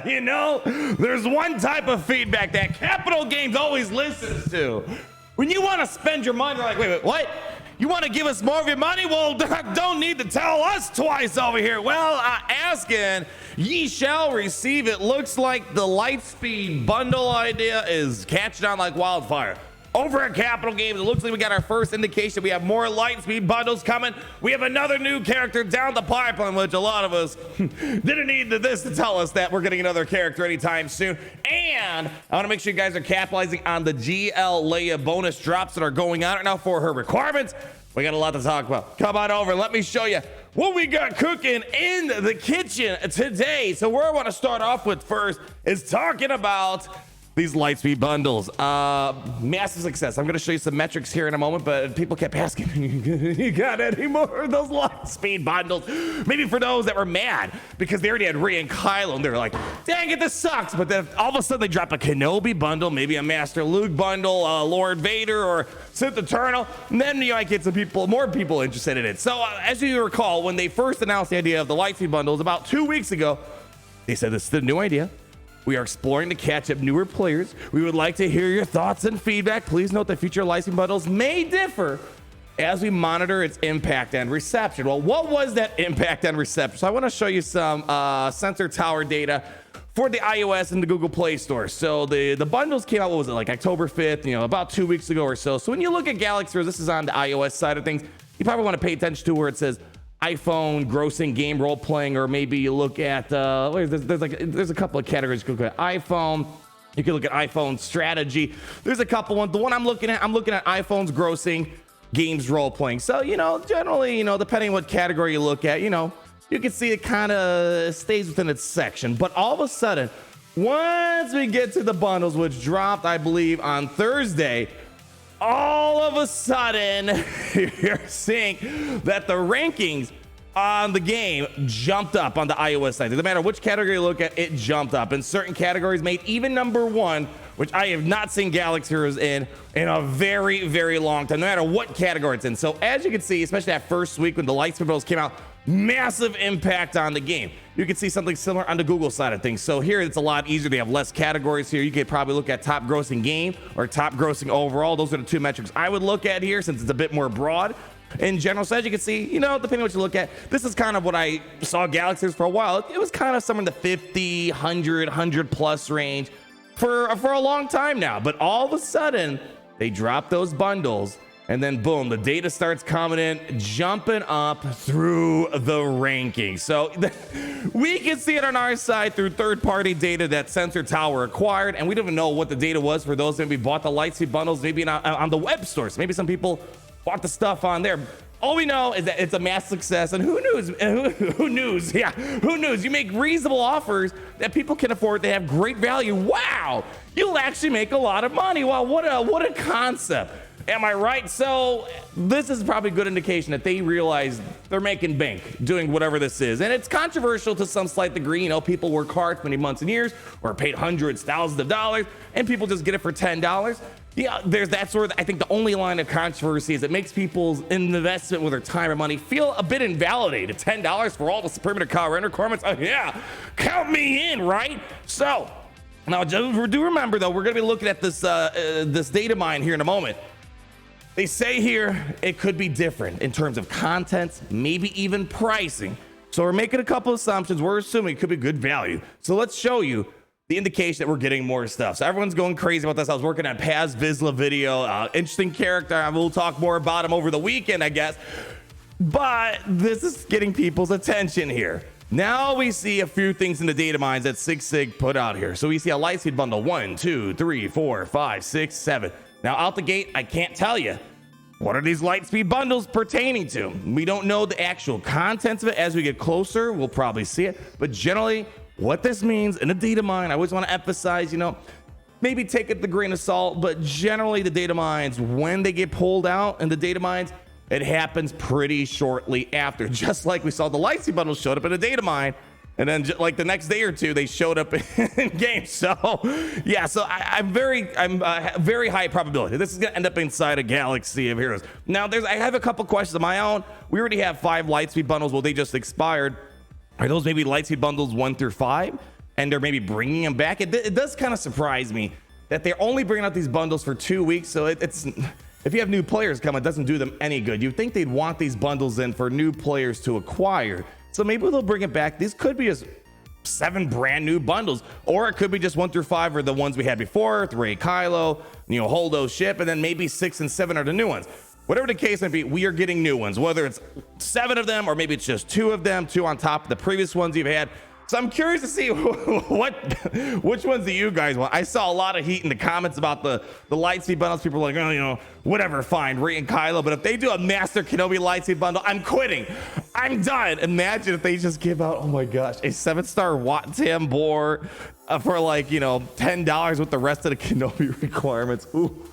You know, there's one type of feedback that Capital Games always listens to. When you want to spend your money, you're like, wait, what? You want to give us more of your money? Well, don't need to tell us twice over here. Well, asking, ye shall receive. It looks like the Lightspeed bundle idea is catching on like wildfire. Over at Capital Games, it looks like we got our first indication. We have more Lightspeed bundles coming. We have another new character down the pipeline, which a lot of us didn't need this to tell us that we're getting another character anytime soon. And I want to make sure you guys are capitalizing on the GL Leia bonus drops that are going on right now for her requirements. We got a lot to talk about. Come on over and let me show you what we got cooking in the kitchen today. So where I want to start off with first is talking about these Lightspeed bundles. Massive success. I'm going to show you some metrics here in a moment, but people kept asking, you got any more of those Lightspeed bundles? Maybe for those that were mad because they already had Rey and Kylo and they were like, dang it, this sucks. But then all of a sudden they drop a Kenobi bundle, maybe a Master Luke bundle, Lord Vader or Sith Eternal. And then you might get some people, more people interested in it. So as you recall, when they first announced the idea of the Lightspeed bundles about 2 weeks ago, they said this is the new idea. We are exploring to catch up newer players. We would like to hear your thoughts and feedback. Please note that future Lightspeed bundles may differ as we monitor its impact and reception. Well, what was that impact and reception? So I want to show you some Sensor Tower data for the iOS and the Google Play Store. So the bundles came out, what was it, like October 5th, about 2 weeks ago or so. So when you look at Galaxy, this is on the iOS side of things, you probably want to pay attention to where it says iPhone grossing game role playing, or maybe you look at there's a couple of categories. You can look at iPhone, you can look at iPhone strategy. There's a couple ones. The one I'm looking at iPhone's grossing games role playing. So generally, depending what category you look at, you can see it kind of stays within its section. But all of a sudden, once we get to the bundles, which dropped, I believe, on Thursday, all of a sudden, you're seeing that the rankings on the game jumped up on the iOS side. No matter which category you look at, it jumped up. And certain categories made even #1, which I have not seen Galaxy Heroes in a very, very long time, no matter what category it's in. So as you can see, especially that first week when the Lightspeed bundles came out, massive impact on the game. You can see something similar on the Google side of things. So here it's a lot easier. They have less categories here. You could probably look at top grossing game or top grossing overall. Those are the two metrics I would look at here since it's a bit more broad in general. So as you can see, depending on what you look at, this is kind of what I saw Galaxies for a while. It was kind of somewhere in the 50, 100 plus range for a long time now. But all of a sudden they dropped those bundles. And then boom, the data starts coming in, jumping up through the rankings. So we can see it on our side through third-party data that Sensor Tower acquired, and we don't even know what the data was for those that maybe bought the Lightspeed bundles, maybe on the web stores. Maybe some people bought the stuff on there. All we know is that it's a mass success, and who knows? Yeah, who knows? You make reasonable offers that people can afford. They have great value. Wow, you'll actually make a lot of money. Wow, what a concept. Am I right? So this is probably a good indication that they realize they're making bank doing whatever this is. And it's controversial to some slight degree. People work hard for many months and years or paid hundreds, thousands of dollars, and people just get it for $10. Yeah, there's that sort of, I think the only line of controversy is it makes people's investment with their time and money feel a bit invalidated. $10 for all the Supreme Colorado requirements. Yeah, count me in, right? So now do remember though, we're going to be looking at this data mine here in a moment. They say here it could be different in terms of content, maybe even pricing. So we're making a couple assumptions. We're assuming it could be good value. So let's show you the indication that we're getting more stuff. So everyone's going crazy about this. I was working on Paz Vizsla video, interesting character. We'll talk more about him over the weekend, I guess. But this is getting people's attention here. Now we see a few things in the data mines that SigSig put out here. So we see a Lightspeed bundle 1, 2, 3, 4, 5, 6, 7. Now out the gate, I can't tell you. What are these Lightspeed bundles pertaining to? We don't know the actual contents of it. As we get closer, we'll probably see it. But generally, what this means in a data mine, I always want to emphasize, maybe take it with a grain of salt, but generally the data mines, when they get pulled out in the data mines, it happens pretty shortly after. Just like we saw the Lightspeed bundles showed up in a data mine, and then like the next day or two, they showed up in game. So yeah, so I'm very high probability this is gonna end up inside a Galaxy of Heroes. Now I have a couple questions of my own. We already have 5 Lightspeed bundles. Well, they just expired. Are those maybe Lightspeed bundles 1 through 5? and they're maybe bringing them back. It does kind of surprise me that they're only bringing out these bundles for 2 weeks. So it's if you have new players come, it doesn't do them any good. You'd think they'd want these bundles in for new players to acquire. So maybe they'll bring it back. These could be just 7 brand new bundles, or it could be just 1 through 5 are the ones we had before, 3 Kylo, Holdo ship, and then maybe 6 and 7 are the new ones. Whatever the case may be, we are getting new ones, whether it's 7 of them or maybe it's just 2 of them, 2 on top of the previous ones you've had. So I'm curious to see which ones do you guys want. I saw a lot of heat in the comments about the Lightspeed bundles. People are like, oh, whatever, fine, Rey and Kylo. But if they do a Master Kenobi Lightspeed bundle, I'm quitting. I'm done. Imagine if they just give out, oh my gosh, a 7-star Wat Tambor for like, $10 with the rest of the Kenobi requirements. Ooh.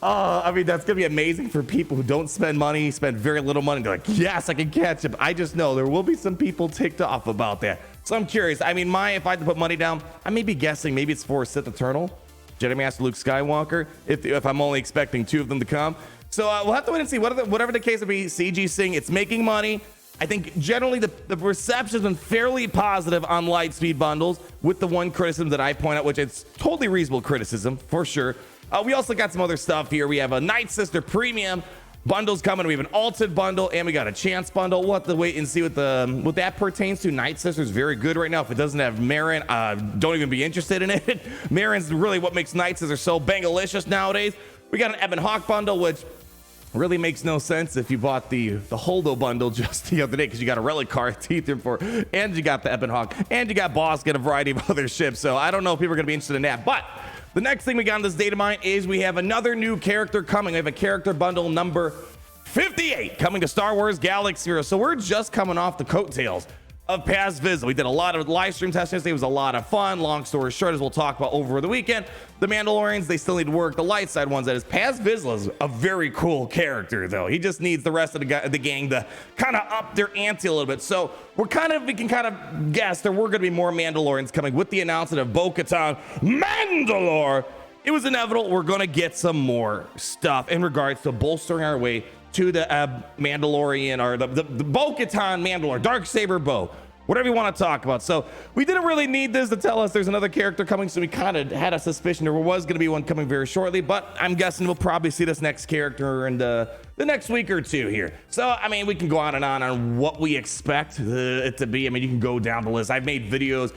I mean, that's gonna be amazing for people who don't spend money, spend very little money. They're like, yes, I can catch him. I just know there will be some people ticked off about that. So I'm curious. I mean, if I had to put money down, I may be guessing maybe it's for Sith Eternal, Jedi Master Luke Skywalker, if I'm only expecting 2 of them to come. So we'll have to wait and see. Whatever the case may be, CG Sing, it's making money. I think generally the reception's been fairly positive on Lightspeed bundles, with the one criticism that I point out, which it's totally reasonable criticism for sure. We also got some other stuff here. We have a Night Sister Premium bundles coming. We have an Alted bundle, and we got a Chance bundle. We'll have to wait and see what that pertains to. Night Sister is very good right now. If it doesn't have Marin, don't even be interested in it. Marin's really what makes Night Sister so bangalicious nowadays. We got an Ebon Hawk bundle, which really makes no sense if you bought the Holdo bundle just the other day, because you got a Relic card, Teeth for, and you got the Ebon Hawk, and you got Boss, get a variety of other ships. So I don't know if people are going to be interested in that, but the next thing we got on this data mine is we have another new character coming. We have a character bundle number 58 coming to Star Wars Galaxy Heroes. So we're just coming off the coattails of Paz Vizsla. We did a lot of live stream tests yesterday. It was a lot of fun. Long story short, as we'll talk about over the weekend, the Mandalorians, they still need to work the light side ones. That is, Paz Vizsla is a very cool character, though. He just needs the rest of the gang to kind of up their ante a little bit. So we can kind of guess there were going to be more Mandalorians coming with the announcement of Bo-Katan Mandalore. It was inevitable. We're going to get some more stuff in regards to bolstering our way to the Mandalorian, or the Bo-Katan Mandalore, Darksaber Bo, whatever you want to talk about. So we didn't really need this to tell us there's another character coming, so we kind of had a suspicion there was going to be one coming very shortly, but I'm guessing we'll probably see this next character in the next week or 2 here. So, I mean, we can go on and on what we expect it to be. I mean, you can go down the list. I've made videos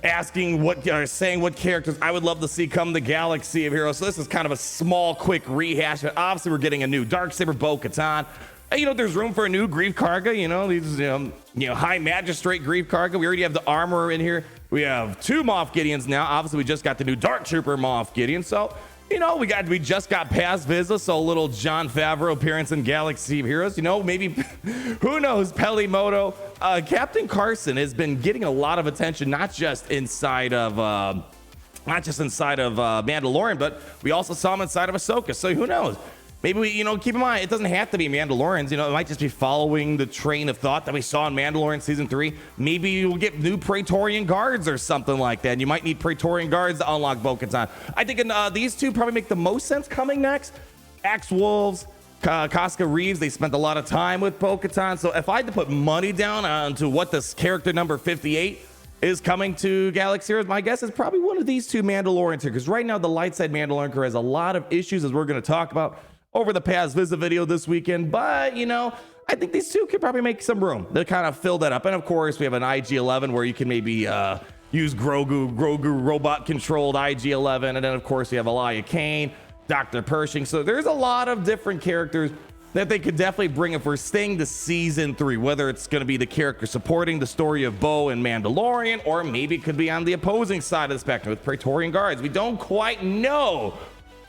saying what characters I would love to see come the Galaxy of Heroes. So this is kind of a small, quick rehash. But obviously, we're getting a new Darksaber Bo-Katan. There's room for a new Greef Karga. These High Magistrate Greef Karga. We already have the armor in here. We have 2 Moff Gideons now. Obviously, we just got the new Dark Trooper Moff Gideon. So we just got Paz Vizsla, so a little Jon Favreau appearance in Galaxy of Heroes. Maybe who knows? Pelimoto, Captain Carson has been getting a lot of attention, not just inside of Mandalorian, but we also saw him inside of Ahsoka. So who knows? Maybe we, keep in mind, it doesn't have to be Mandalorians. It might just be following the train of thought that we saw in Mandalorian season 3. Maybe you'll get new Praetorian Guards or something like that. And you might need Praetorian Guards to unlock Bo-Katan. I think these two probably make the most sense coming next. Axe Wolves, Casca Reeves, they spent a lot of time with Bo-Katan. So if I had to put money down onto what this character number 58 is coming to Galaxy Heroes, my guess is probably one of these 2 Mandalorians here. Because right now, the light side Mandalorian crew has a lot of issues, as we're going to talk about over the Paz Vizsla video this weekend, but I think these 2 could probably make some room to kind of fill that up. And of course, we have an IG-11 where you can maybe use Grogu robot controlled IG-11, and then of course we have Elia Kane, Dr. Pershing. So there's a lot of different characters that they could definitely bring if we're staying to season 3, whether it's going to be the character supporting the story of Bo and Mandalorian, or maybe it could be on the opposing side of the spectrum with Praetorian Guards. We don't quite know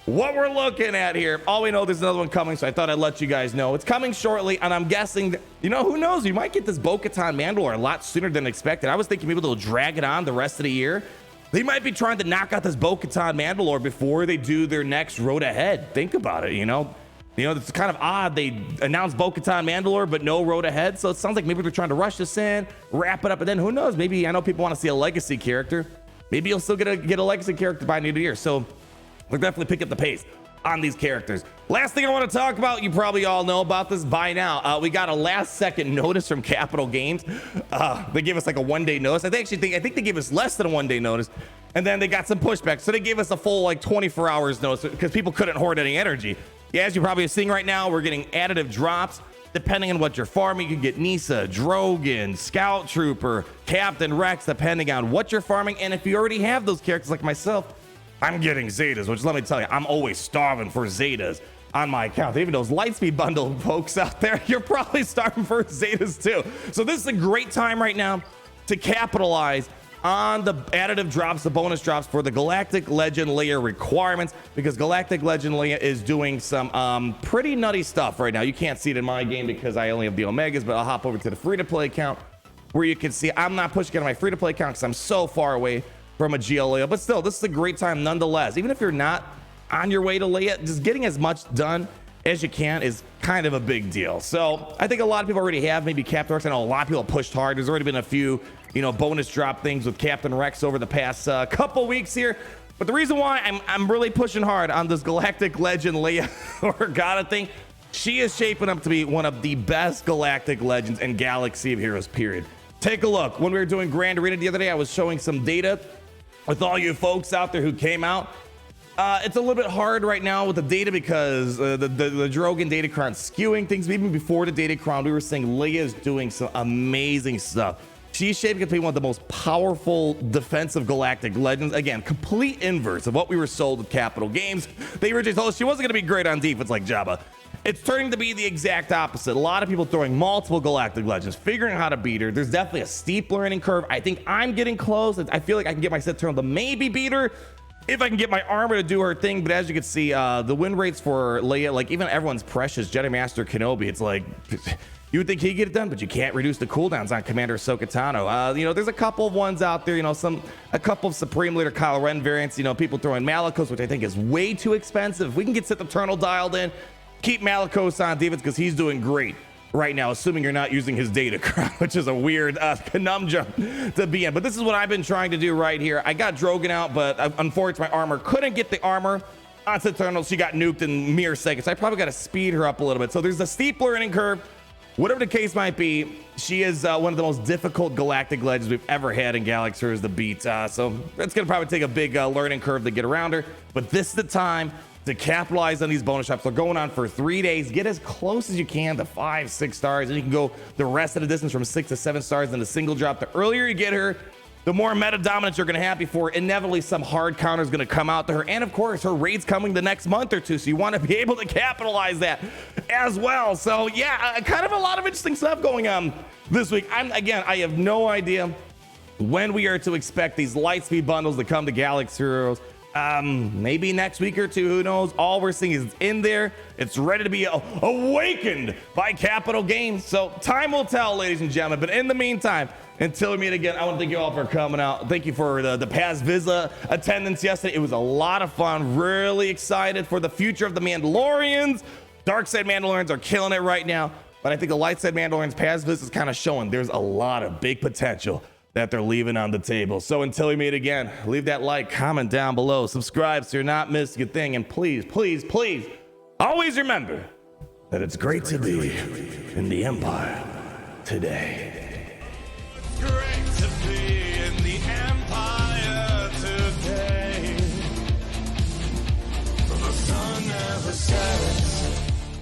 what we're looking at here. All we know, there's another one coming, so I thought I'd let you guys know. It's coming shortly, and I'm guessing, who knows? You might get this Bo-Katan Mandalore a lot sooner than expected. I was thinking maybe they'll drag it on the rest of the year. They might be trying to knock out this Bo-Katan Mandalore before they do their next road ahead. Think about it, it's kind of odd. They announced Bo-Katan Mandalore, but no road ahead. So it sounds like maybe they're trying to rush this in, wrap it up, and then who knows? Maybe, I know people want to see a legacy character. Maybe you'll still get a legacy character by the end of the year. So we'll definitely pick up the pace on these characters. Last thing I want to talk about, you probably all know about this by now. We got a last second notice from Capital Games. They gave us like a 1-day notice. I think they gave us less than a 1-day notice, and then they got some pushback. So they gave us a full like 24 hours notice because people couldn't hoard any energy. Yeah, as you're probably seeing right now, we're getting additive drops. Depending on what you're farming, you can get Nisa, Drogon, Scout Trooper, Captain Rex, depending on what you're farming. And if you already have those characters like myself, I'm getting Zetas, which let me tell you, I'm always starving for Zetas on my account. Even those Lightspeed bundle folks out there, you're probably starving for Zetas too. So this is a great time right now to capitalize on the additive drops, the bonus drops for the Galactic Legend Leia requirements, because Galactic Legend Leia is doing some pretty nutty stuff right now. You can't see it in my game because I only have the Omegas, but I'll hop over to the free-to-play account where you can see I'm not pushing it on my free-to-play account because I'm so far away from a GL Leia. But still, this is a great time nonetheless. Even if you're not on your way to Leia, just getting as much done as you can is kind of a big deal. So I think a lot of people already have maybe Captain Rex. I know a lot of people pushed hard. There's already been a few, bonus drop things with Captain Rex over the past couple weeks here. But the reason why I'm really pushing hard on this Galactic Legend Leia Organa thing, she is shaping up to be one of the best Galactic Legends and Galaxy of Heroes, period. Take a look. When we were doing Grand Arena the other day, I was showing some data with all you folks out there who came out. It's a little bit hard right now with the data because the Drogon Datacron skewing things. Even before the Datacron, we were saying Leia is doing some amazing stuff. She's shaping up to be one of the most powerful defensive Galactic Legends. Again, complete inverse of what we were sold with Capital Games. They originally told us she wasn't going to be great on defense like Jabba. It's turning to be the exact opposite. A lot of people throwing multiple Galactic Legends, figuring out how to beat her. There's definitely a steep learning curve. I think I'm getting close. I feel like I can get my Sith Eternal to maybe beat her if I can get my armor to do her thing. But as you can see, the win rates for Leia, like even everyone's precious Jedi Master Kenobi, it's like you would think he'd get it done, but you can't reduce the cooldowns on Commander Ahsoka Tano. There's a couple of ones out there, a couple of Supreme Leader Kylo Ren variants, people throwing Malicos, which I think is way too expensive. If we can get Sith Eternal dialed in, keep Malicos on defense because he's doing great right now, assuming you're not using his data crown, which is a weird conundrum to be in. But this is what I've been trying to do right here. I got Drogon out, but unfortunately my armor couldn't get the armor on Sith Eternal. She got nuked in mere seconds. So I probably got to speed her up a little bit. So there's a steep learning curve. Whatever the case might be, she is one of the most difficult Galactic Legends we've ever had in Galaxy Heroes to beat. So it's going to probably take a big learning curve to get around her. But this is the time to capitalize on these bonus drops. They're going on for 3 days. Get as close as you can to 5-6 stars, and you can go the rest of the distance from 6 to 7 stars in a single drop. The earlier you get her, the more meta dominance you're going to have before inevitably some hard counter is going to come out to her. And of course, her raid's coming the next month or two, so you want to be able to capitalize that as well. So yeah, kind of a lot of interesting stuff going on this week. I have no idea when we are to expect these Lightspeed bundles to come to Galaxy Heroes. Maybe next week or two, who knows? All we're seeing is it's in there. It's ready to be awakened by Capital Games. So time will tell, ladies and gentlemen. But in the meantime, until we meet again, I want to thank you all for coming out. Thank you for the Paz Vizsla attendance yesterday. It was a lot of fun. Really excited for the future of the Mandalorians. Dark Side Mandalorians are killing it right now. But I think the Light Side Mandalorians, Paz Vizsla is kind of showing there's a lot of big potential that they're leaving on the table. So until we meet again, leave that like, comment down below, subscribe so you're not missing a thing, and please, please, please, always remember that it's great to be in the Empire today. It's great to be in the Empire today. The sun never sets.